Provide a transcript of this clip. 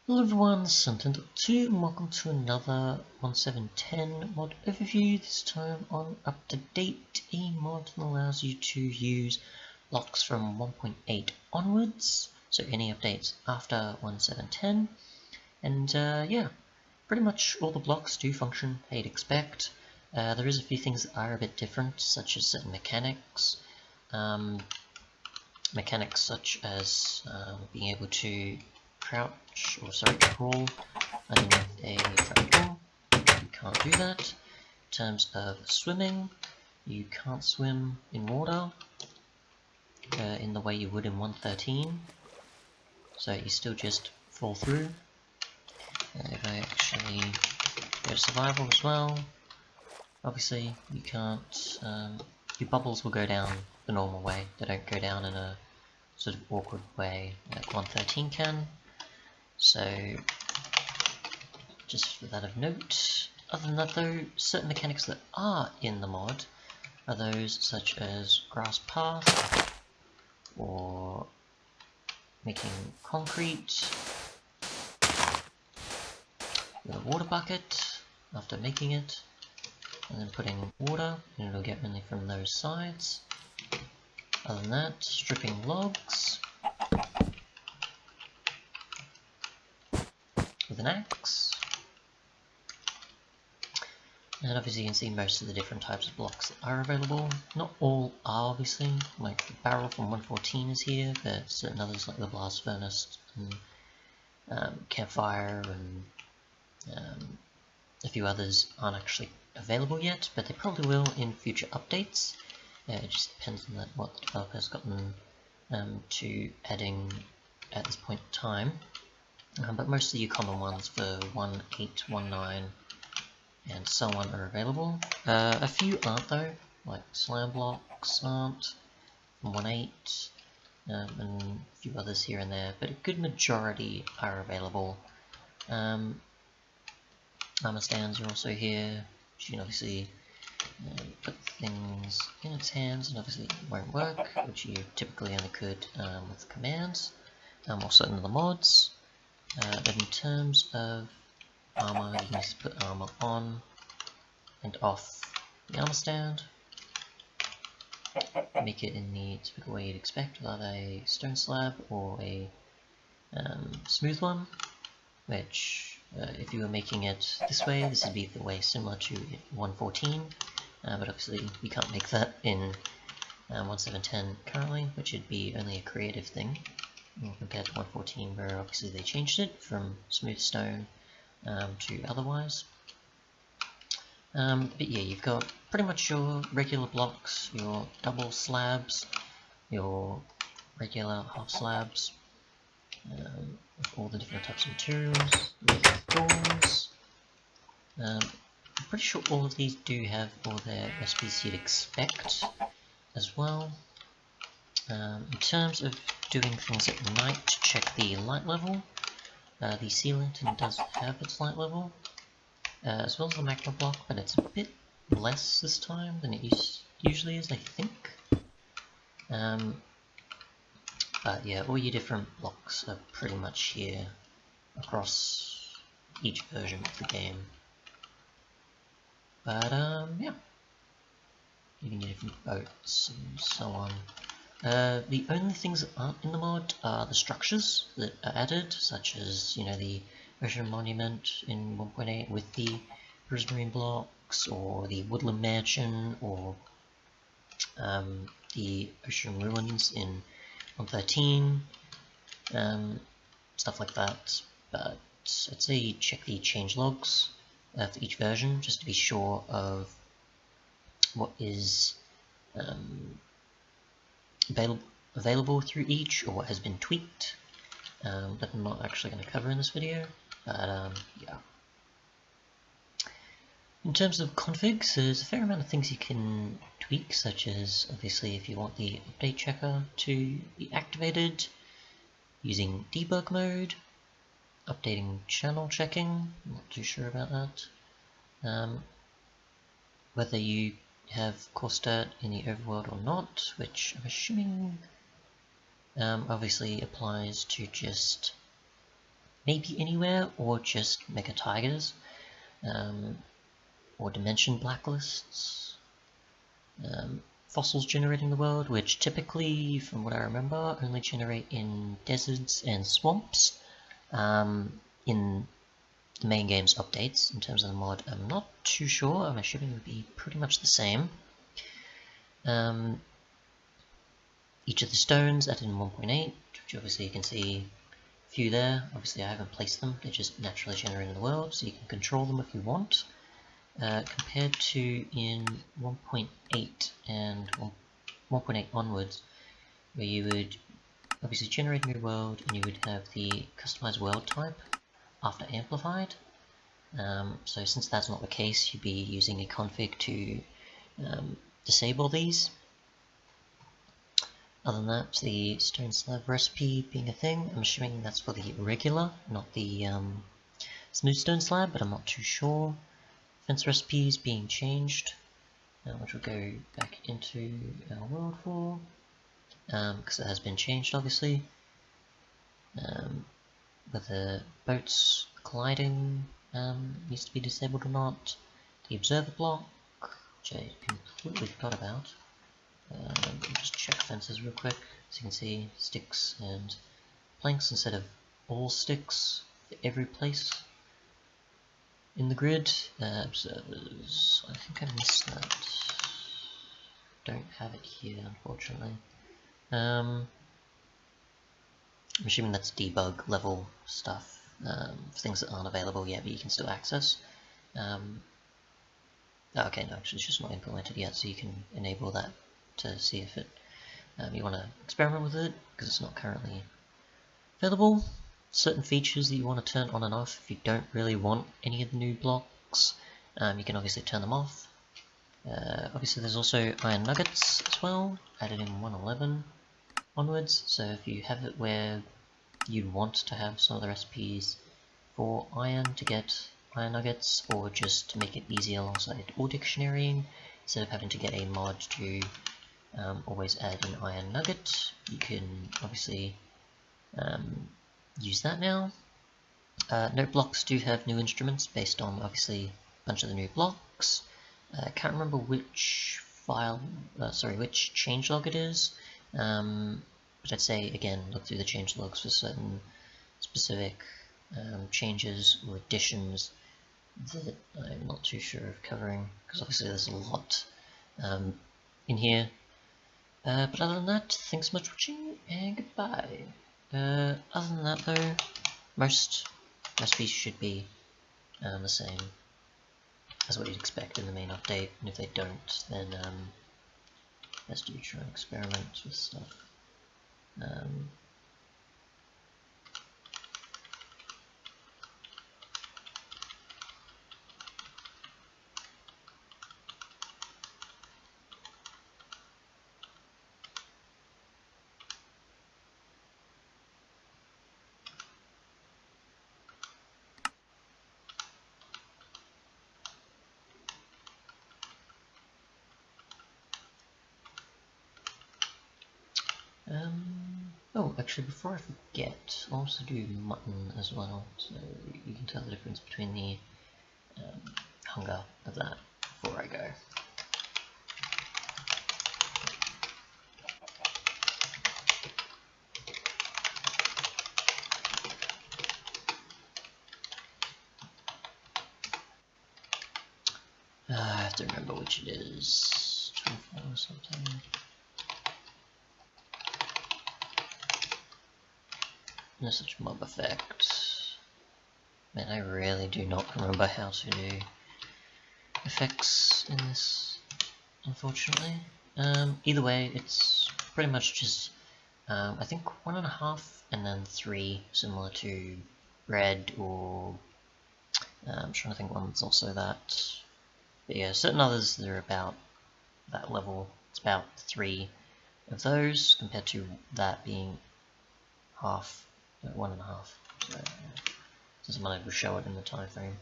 Hello everyone, this is Nintendo2 and welcome to another 1710 mod overview, this time on UpToDate, a mod that allows you to use blocks from 1.8 onwards, so any updates after 1710, and yeah, pretty much all the blocks do function how you'd expect. There is a few things that are a bit different, such as certain mechanics, such as being able to crawl underneath a trapdoor. You can't do that. In terms of swimming, you can't swim in water in the way you would in 113, so you still just fall through. If I actually go to survival as well, obviously you can't, your bubbles will go down the normal way, they don't go down in a sort of awkward way like 113 can. So, just for that of note. Other than that though, certain mechanics that are in the mod are those such as grass path, or making concrete with a water bucket after making it, and then putting water, and it'll get mainly from those sides. Other than that, stripping logs with an axe. And obviously you can see most of the different types of blocks that are available. Not all are obviously, like the barrel from 114 is here, but certain others like the blast furnace and campfire and a few others aren't actually available yet, but they probably will in future updates. It just depends on what the developer has gotten to adding at this point in time. But most of your common ones for 1.8, 1.9 and so on are available. A few aren't though, like slam blocks aren't, from 1.8, and a few others here and there, but a good majority are available. Armor stands are also here, which you can obviously put things in its hands, and obviously it won't work, which you typically only could with commands, or certain of the mods. But in terms of armor, you can just put armor on and off the armor stand. Make it in the typical way you'd expect, with either a stone slab or a smooth one, which if you were making it this way, this would be the way similar to 114, but obviously you can't make that in 1710 currently, which would be only a creative thing compared to 114, where obviously they changed it from smooth stone to otherwise. But yeah, you've got pretty much your regular blocks, your double slabs, your regular half slabs, with all the different types of materials, with doors. I'm pretty sure all of these do have all their recipes you'd expect as well. In terms of doing things at night to check the light level, the sea lantern does have its light level, as well as the magma block, but it's a bit less this time than it usually is, I think. But yeah, all your different blocks are pretty much here across each version of the game. But yeah, even your different boats and so on. The only things that aren't in the mod are the structures that are added, such as, you know, the Ocean Monument in 1.8 with the prismarine blocks, or the Woodland Mansion, or the Ocean Ruins in 113, stuff like that. But I'd say check the change logs for each version, just to be sure of what is available through each, or what has been tweaked, that I'm not actually going to cover in this video, but yeah. In terms of configs, there's a fair amount of things you can tweak, such as obviously if you want the update checker to be activated, using debug mode, updating channel checking, not too sure about that, whether you have core stat in the overworld or not, which I'm assuming obviously applies to just maybe anywhere, or just Mega Tigers, or Dimension Blacklists, fossils generating the world, which typically, from what I remember, only generate in deserts and swamps. In the main game's updates, in terms of the mod, I'm not too sure. I'm assuming it would be pretty much the same. Each of the stones added in 1.8, which obviously you can see a few there. Obviously I haven't placed them, they're just naturally generated in the world, so you can control them if you want. Compared to in 1.8 and 1.8 onwards, where you would obviously generate a new world and you would have the customized world type after amplified. So since that's not the case, you'd be using a config to disable these. Other than that, the stone slab recipe being a thing, I'm assuming that's for the regular, not the smooth stone slab, but I'm not too sure. Fence recipes being changed, which we'll go back into our world for, because it has been changed obviously. Whether boats gliding needs to be disabled or not. The observer block, which I completely forgot about. Just check fences real quick, so you can see sticks and planks instead of all sticks for every place in the grid. Observers, I think I missed that. Don't have it here, unfortunately. I'm assuming that's debug level stuff, things that aren't available yet but you can still access. Okay, no, actually it's just not implemented yet, so you can enable that to see if it you want to experiment with it, because it's not currently available. Certain features that you want to turn on and off if you don't really want any of the new blocks, you can obviously turn them off. Obviously there's also iron nuggets as well, added in 1.11 onwards, so if you have it where you want to have some of the recipes for iron to get iron nuggets, or just to make it easier alongside ore dictionarying, instead of having to get a mod to always add an iron nugget, you can obviously use that now. Note blocks do have new instruments based on obviously a bunch of the new blocks. I can't remember which file, which changelog it is, but I'd say again look through the changelogs for certain specific changes or additions that I'm not too sure of covering, because obviously there's a lot in here. But other than that, thanks so much for watching, and goodbye. Other than that though, most recipes should be the same as what you'd expect in the main update, and if they don't, then let's do try and experiment with stuff. Oh, actually, before I forget, I'll also do mutton as well, so you can tell the difference between the hunger of that before I go. I have to remember which it is. 24 or something. No such mob effect. Man, I really do not remember how to do effects in this, unfortunately. Either way, it's pretty much just, I think 1.5 and then 3, similar to red, or I'm trying to think one that's also that. But yeah, certain others that are about that level. It's about 3 of those, compared to that being half, 1.5. So, since I'm unable to show it in the time frame.